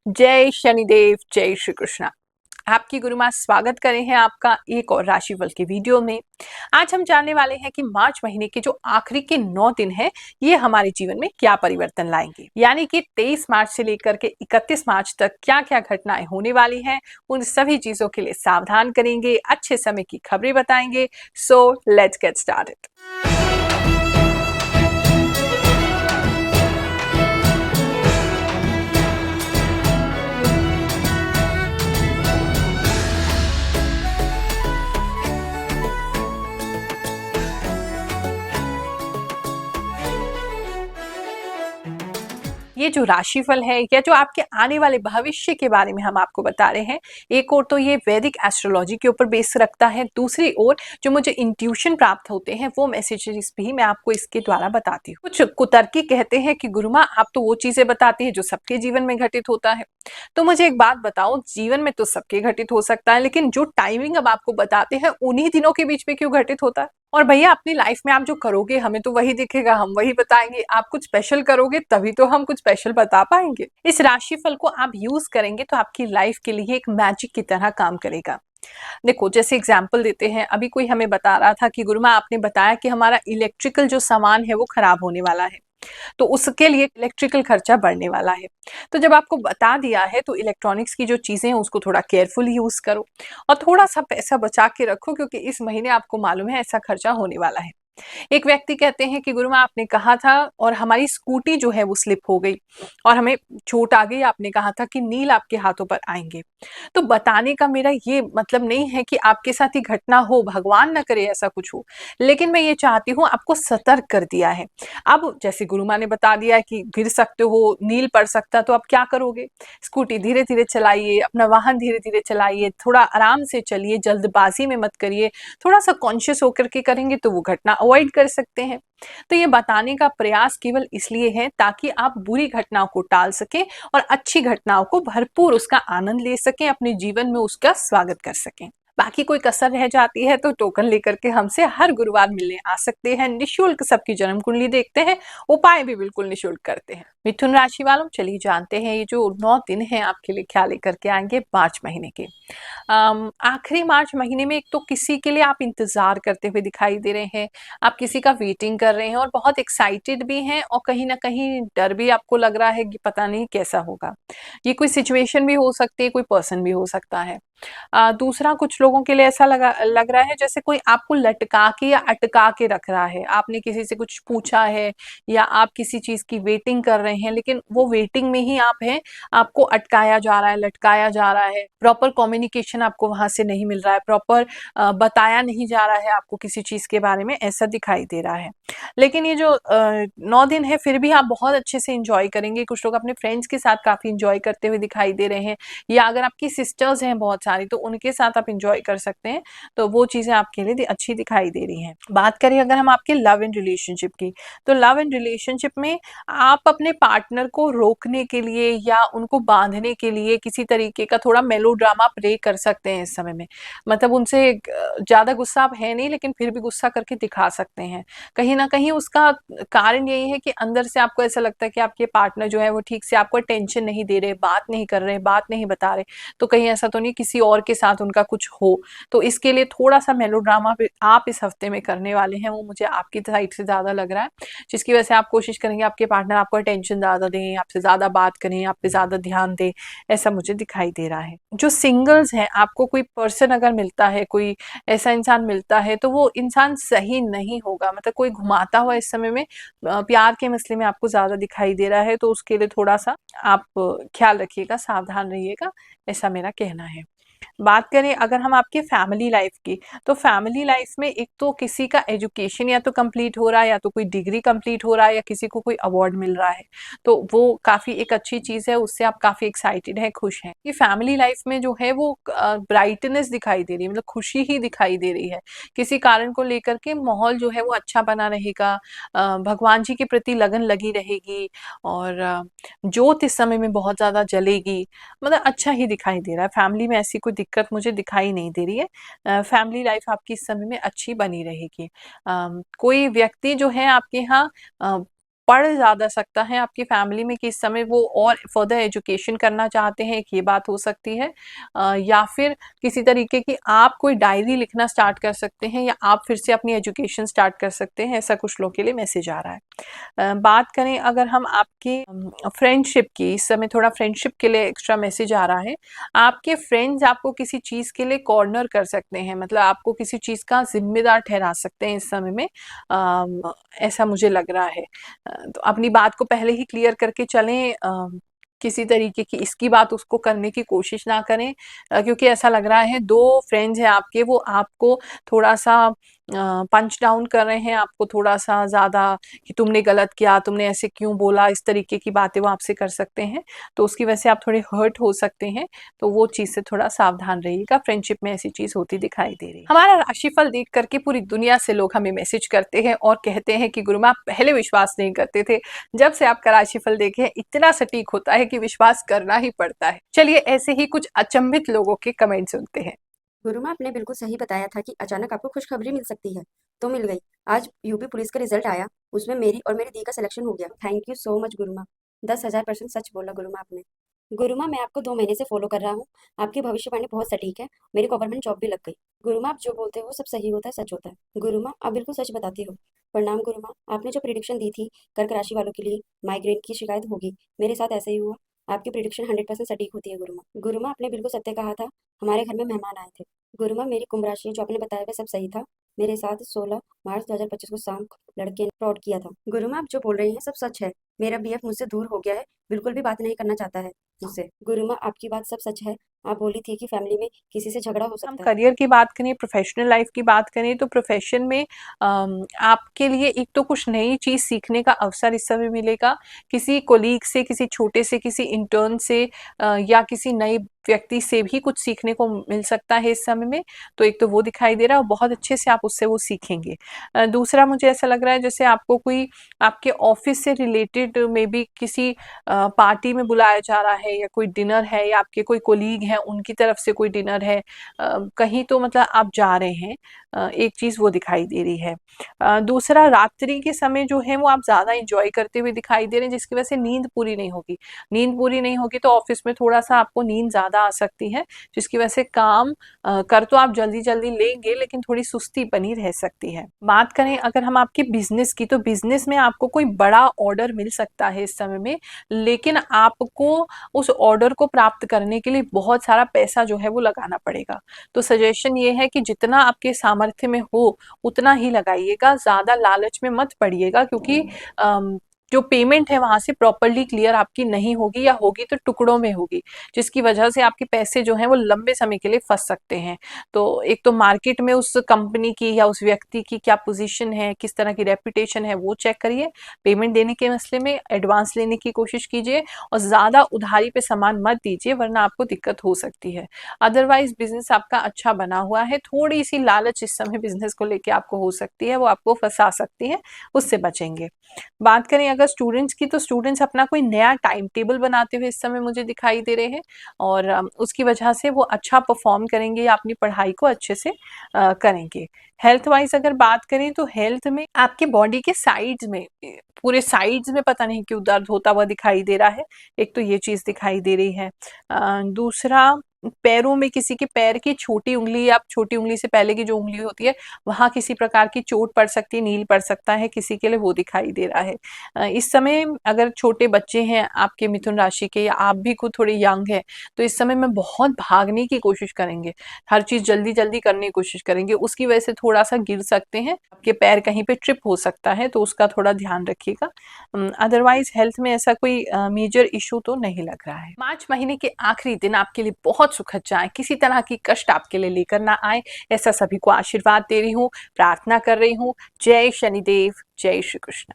जय शनिदेव, जय श्री कृष्णा। आपकी गुरु माँ स्वागत करे हैं आपका एक और राशिफल के वीडियो में। आज हम जानने वाले हैं कि मार्च महीने के जो आखिरी के 9 दिन हैं, ये हमारे जीवन में क्या परिवर्तन लाएंगे। यानी कि 23 मार्च से लेकर के 31 मार्च तक क्या क्या घटनाएं होने वाली हैं, उन सभी चीजों के लिए सावधान करेंगे, अच्छे समय की खबरें बताएंगे। So let's get started. ये जो राशिफल है या जो आपके आने वाले भविष्य के बारे में हम आपको बता रहे हैं, एक और तो ये वैदिक एस्ट्रोलॉजी के ऊपर बेस रखता है, दूसरी ओर जो मुझे इंट्यूशन प्राप्त होते हैं वो मैसेजेस भी मैं आपको इसके द्वारा बताती हूँ। कुछ कुतर्की कहते हैं कि गुरुमा आप तो वो चीजें बताती है जो सबके जीवन में घटित होता है। तो मुझे एक बात बताओ, जीवन में तो सबके घटित हो सकता है, लेकिन जो टाइमिंग अब आपको बताते हैं उन्हीं दिनों के बीच में क्यों घटित होता है? और भैया अपनी लाइफ में आप जो करोगे हमें तो वही दिखेगा, हम वही बताएंगे। आप कुछ स्पेशल करोगे तभी तो हम कुछ स्पेशल बता पाएंगे। इस राशिफल को आप यूज करेंगे तो आपकी लाइफ के लिए एक मैजिक की तरह काम करेगा। देखो, जैसे एग्जाम्पल देते हैं, अभी कोई हमें बता रहा था कि गुरुमा आपने बताया कि हमारा इलेक्ट्रिकल जो सामान है वो खराब होने वाला है, तो उसके लिए इलेक्ट्रिकल खर्चा बढ़ने वाला है। तो जब आपको बता दिया है तो इलेक्ट्रॉनिक्स की जो चीजें हैं उसको थोड़ा केयरफुली यूज करो और थोड़ा सा पैसा बचा के रखो, क्योंकि इस महीने आपको मालूम है ऐसा खर्चा होने वाला है। एक व्यक्ति कहते हैं कि गुरुमा आपने कहा था और हमारी स्कूटी जो है वो स्लिप हो गई और हमें चोट आ गई, आपने कहा था कि नील आपके हाथों पर आएंगे। तो बताने का मेरा ये मतलब नहीं है कि आपके साथ ही घटना हो, भगवान ना करे ऐसा कुछ हो, लेकिन मैं ये चाहती हूँ आपको सतर्क कर दिया है। अब जैसे गुरुमा ने बता दिया कि गिर सकते हो, नील पड़ सकता, तो अब क्या करोगे? स्कूटी धीरे धीरे चलाइए, अपना वाहन धीरे धीरे चलाइए, थोड़ा आराम से चलिए, जल्दबाजी में मत करिए। थोड़ा सा कॉन्शियस होकर के करेंगे तो वो घटना अवॉइड कर सकते हैं। तो ये बताने का प्रयास केवल इसलिए है ताकि आप बुरी घटनाओं को टाल सकें और अच्छी घटनाओं को भरपूर उसका आनंद ले सकें, अपने जीवन में उसका स्वागत कर सकें। बाकी कोई कसर रह जाती है तो टोकन लेकर के हमसे हर गुरुवार मिलने आ सकते हैं। निशुल्क सबकी जन्म कुंडली देखते हैं, उपाय भी बिल्कुल निशुल्क करते हैं। मिथुन राशि वालों, चलिए जानते हैं ये जो 9 दिन हैं आपके लिए क्या लेकर के आएंगे मार्च महीने के। आखिरी मार्च महीने में एक तो किसी के लिए आप इंतजार करते हुए दिखाई दे रहे हैं, आप किसी का वेटिंग कर रहे हैं और बहुत एक्साइटेड भी हैं और कहीं ना कहीं डर भी आपको लग रहा है कि पता नहीं कैसा होगा। ये कोई सिचुएशन भी हो सकती है, कोई पर्सन भी हो सकता है। दूसरा, कुछ लोगों के लिए ऐसा लग रहा है जैसे कोई आपको लटका के या अटका के रख रहा है। आपने किसी से कुछ पूछा है या आप किसी चीज की वेटिंग कर रहे हैं, लेकिन वो वेटिंग में ही आप हैं, आपको अटकाया जा रहा है, लटकाया जा रहा है, प्रॉपर कम्युनिकेशन आपको वहां से नहीं मिल रहा है, प्रॉपर बताया नहीं जा रहा है आपको किसी चीज के बारे में, ऐसा दिखाई दे रहा है। लेकिन ये जो 9 दिन है फिर भी आप बहुत अच्छे से इंजॉय करेंगे। कुछ लोग अपने फ्रेंड्स के साथ काफी इंजॉय करते हुए दिखाई दे रहे हैं, या अगर आपकी सिस्टर्स हैं बहुत सारी तो उनके साथ आप इंजॉय कर सकते हैं, तो वो चीजें आपके लिए अच्छी दिखाई दे रही हैं। बात करें अगर हम आपके लव एंड रिलेशनशिप की, तो लव एंड रिलेशनशिप में आप अपने पार्टनर को रोकने के लिए या उनको बांधने के लिए किसी तरीके का थोड़ा मेलोड्रामा प्ले कर सकते हैं इस समय में। मतलब उनसे ज्यादा गुस्सा आप है नहीं, लेकिन फिर भी गुस्सा करके दिखा सकते हैं। कहीं ना कहीं उसका कारण यही है कि अंदर से आपको ऐसा लगता है कि आपके पार्टनर जो है वो ठीक से आपको अटेंशन नहीं दे रहे, बात नहीं कर रहे, बात नहीं बता रहे, तो कहीं ऐसा तो नहीं किसी और के साथ उनका कुछ हो। तो इसके लिए थोड़ा सा मेलोड्रामा आप इस हफ्ते में करने वाले हैं, वो मुझे आपकी साइड से ज्यादा लग रहा है, जिसकी वजह से आप कोशिश करेंगे आपके पार्टनर आपको अटेंशन ज्यादा दें, आपसे ज्यादा बात करें, आप पे ज्यादा ध्यान दें, ऐसा मुझे दिखाई दे रहा है। जो सिंगल्स हैं, आपको कोई पर्सन अगर मिलता है, कोई ऐसा इंसान मिलता है, तो वो इंसान सही नहीं होगा। मतलब कोई घुमाता हुआ इस समय में प्यार के मसले में आपको ज्यादा दिखाई दे रहा है, तो उसके लिए थोड़ा सा आप ख्याल रखिएगा, सावधान रहिएगा, ऐसा मेरा कहना है। बात करें अगर हम आपके फैमिली लाइफ की, तो फैमिली लाइफ में एक तो किसी का एजुकेशन या तो कंप्लीट हो रहा है, या तो कोई डिग्री कंप्लीट हो रहा है, या किसी को कोई अवार्ड मिल रहा है, तो वो काफी एक अच्छी चीज है, उससे आप काफी एक्साइटेड है, खुश हैं। ये फैमिली लाइफ में जो है वो ब्राइटनेस दिखाई दे रही है, मतलब खुशी ही दिखाई दे रही है। किसी कारण को लेकर के माहौल जो है वो अच्छा बना रहेगा, भगवान जी के प्रति लगन लगी रहेगी और ज्योत इस समय में बहुत ज्यादा जलेगी। मतलब अच्छा ही दिखाई दे रहा है, फैमिली में ऐसी कोई दिक्कत मुझे दिखाई नहीं दे रही है। फैमिली लाइफ आपकी इस समय में अच्छी बनी रहेगी। कोई व्यक्ति जो है आपके यहाँ पढ़ ज़्यादा सकता है आपकी फैमिली में कि इस समय वो और फर्दर एजुकेशन करना चाहते हैं, एक ये बात हो सकती है। या फिर किसी तरीके की आप कोई डायरी लिखना स्टार्ट कर सकते हैं या आप फिर से अपनी एजुकेशन स्टार्ट कर सकते हैं, ऐसा कुछ लोगों के लिए मैसेज आ रहा है। बात करें अगर हम आपके फ्रेंडशिप की, इस समय थोड़ा फ्रेंडशिप के लिए एक्स्ट्रा मैसेज आ रहा है। आपके फ्रेंड्स आपको किसी चीज़ के लिए कॉर्नर कर सकते हैं, मतलब आपको किसी चीज़ का ज़िम्मेदार ठहरा सकते हैं इस समय में। ऐसा मुझे लग रहा है। तो अपनी बात को पहले ही क्लियर करके चलें। किसी तरीके की इसकी बात उसको करने की कोशिश ना करें, क्योंकि ऐसा लग रहा है 2 फ्रेंड्स हैं आपके, वो आपको थोड़ा-सा पंच डाउन कर रहे हैं, आपको थोड़ा-सा ज़्यादा कि तुमने गलत किया, तुमने ऐसे क्यों बोला, इस तरीके की बातें वो आपसे कर सकते हैं। तो उसकी वजह से आप थोड़े हर्ट हो सकते हैं, तो वो चीज़ से थोड़ा सावधान रहिएगा, फ्रेंडशिप में ऐसी चीज़ होती दिखाई दे रही है। हमारा राशिफल देख कर के पूरी दुनिया से लोग हमें मैसेज करते हैं और कहते हैं कि गुरुमा आप पहले विश्वास नहीं करते थे, जब से आपका राशिफल देखे हैं इतना सटीक होता है कि विश्वास करना ही पड़ता है। चलिए ऐसे ही कुछ अचंभित लोगों के कमेंट सुनते हैं। गुरुमा आपने बिल्कुल सही बताया था कि अचानक आपको खुशखबरी मिल सकती है, तो मिल गई। आज यूपी पुलिस का रिजल्ट आया, उसमें मेरी और मेरी दी का सिलेक्शन हो गया। Thank you so much Guruma. 10,000% सच बोला गुरुमा आपने। गुरुमा मैं आपको 2 महीने से फॉलो कर रहा हूँ। आपकी भविष्यवाणी बहुत सटीक है। मेरी गवर्नमेंट जॉब भी लग गई। गुरुमा आप जो बोलते हो वो सब सही होता है, सच होता है। गुरुमा आप बिल्कुल सच बताती हो। प्रणाम गुरुमा। आपने जो प्रिडिक्शन दी थी कर्क राशि वालों के लिए माइग्रेन की शिकायत होगी, मेरे साथ ऐसा ही हुआ। आपकी प्रिडिक्शन 100% सटीक होती है गुरुमा। गुरुमा आपने बिल्कुल सत्य कहा था। हमारे घर में मेहमान आए थे। गुरुमा मेरी कुंभ राशि जो आपने बताया वह सब सही था। मेरे साथ 16 मार्च 2025 को शाम को लड़के ने फ्रॉड किया था। गुरुमा आप जो बोल रही हैं सब सच है। मेरा बीएफ मुझसे दूर हो गया है, बिल्कुल भी बात नहीं करना चाहता है मुझसे। गुरुमा आपकी बात सब सच है। आप बोली थी कि फैमिली में किसी से झगड़ा हो हम सकता है। करियर की बात करें, प्रोफेशनल लाइफ की बात करें, तो प्रोफेशन में आपके लिए एक तो कुछ नई चीज़ सीखने का अवसर इस समय मिलेगा। किसी कोलीग से, किसी छोटे से, किसी इंटर्न से या किसी नए व्यक्ति से भी कुछ सीखने को मिल सकता है इस समय में। तो एक तो वो दिखाई दे रहा है और बहुत अच्छे से आप उससे वो सीखेंगे। दूसरा मुझे ऐसा लग रहा है जैसे आपको कोई आपके ऑफिस से रिलेटेड में भी किसी पार्टी में बुलाया जा रहा है या कोई डिनर है या आपके कोई कोलीग हैं उनकी तरफ से कोई डिनर है, कहीं तो मतलब आप जा रहे हैं, एक चीज़ वो दिखाई दे रही है। दूसरा रात्रि के समय जो है वो आप ज़्यादा एंजॉय करते हुए दिखाई दे रहे हैं, जिसकी वजह से नींद पूरी नहीं होगी। नींद पूरी नहीं होगी तो ऑफिस में थोड़ा-सा आपको नींद ज़्यादा आ सकती है, जिसकी वजह से काम कर तो आप जल्दी-जल्दी लेंगे लेकिन थोड़ी सुस्ती बनी रह सकती है। बात करें अगर हम आपके बिज़नेस की, तो बिज़नेस में आपको कोई बड़ा ऑर्डर मिल सकता है इस समय में, लेकिन आपको उस ऑर्डर को प्राप्त करने के लिए बहुत सारा पैसा जो है वो लगाना पड़ेगा। तो सजेशन ये है कि जितना आपके सामर्थ्य में हो उतना ही लगाइएगा, ज़्यादा लालच में मत पड़िएगा, क्योंकि जो पेमेंट है वहाँ से प्रॉपर्ली क्लियर आपकी नहीं होगी या होगी तो टुकड़ों में होगी, जिसकी वजह से आपके पैसे जो हैं वो लंबे समय के लिए फँस सकते हैं। तो एक तो मार्केट में उस कंपनी की या उस व्यक्ति की क्या पोज़ीशन है, किस तरह की रेपुटेशन है वो चेक करिए। पेमेंट देने के मसले में एडवांस लेने की कोशिश कीजिए और ज़्यादा उधारी पे सामान मत दीजिए, वरना आपको दिक्कत हो सकती है। अदरवाइज़ बिज़नेस आपका अच्छा बना हुआ है, थोड़ी-सी लालच इस समय बिज़नेस को लेके आपको हो सकती है, वो आपको फँसा सकती है, उससे बचेंगे। बात करें अगर स्टूडेंट्स की, तो स्टूडेंट्स अपना कोई नया टाइम टेबल बनाते हुए इस समय मुझे दिखाई दे रहे हैं और उसकी वजह से वो अच्छा परफ़ॉर्म करेंगे या अपनी पढ़ाई को अच्छे से करेंगे। हेल्थ वाइज़ अगर बात करें तो हेल्थ में आपके बॉडी के साइड्स में, पूरे साइड्स में पता नहीं क्यों दर्द होता हुआ दिखाई दे रहा है, एक तो ये चीज़ दिखाई दे रही है। दूसरा पैरों में किसी के पैर की छोटी उँगली या छोटी उँगली से पहले की जो उँगली होती है, वहाँ किसी प्रकार की चोट पड़ सकती है, नील पड़ सकता है किसी के लिए, वो दिखाई दे रहा है। इस समय अगर छोटे बच्चे हैं आपके मिथुन राशि के या आप भी खुद थोड़े यंग हैं, तो इस समय में बहुत भागने की कोशिश करेंगे, हर चीज़ जल्दी-जल्दी करने की कोशिश करेंगे, उसकी वजह से थोड़ा-सा गिर सकते हैं, आपके पैर कहीं पे ट्रिप हो सकता है, तो उसका थोड़ा ध्यान रखिएगा। अदरवाइज़ हेल्थ में ऐसा कोई मेजर इश्यू तो नहीं लग रहा है। मार्च महीने के आखिरी दिन आपके लिए बहुत सुखद जाएँ, किसी तरह की कष्ट आपके लिए लेकर ना आए, ऐसा सभी को आशीर्वाद दे रही हूँ, प्रार्थना कर रही हूँ। जय शनिदेव, जय श्री कृष्ण।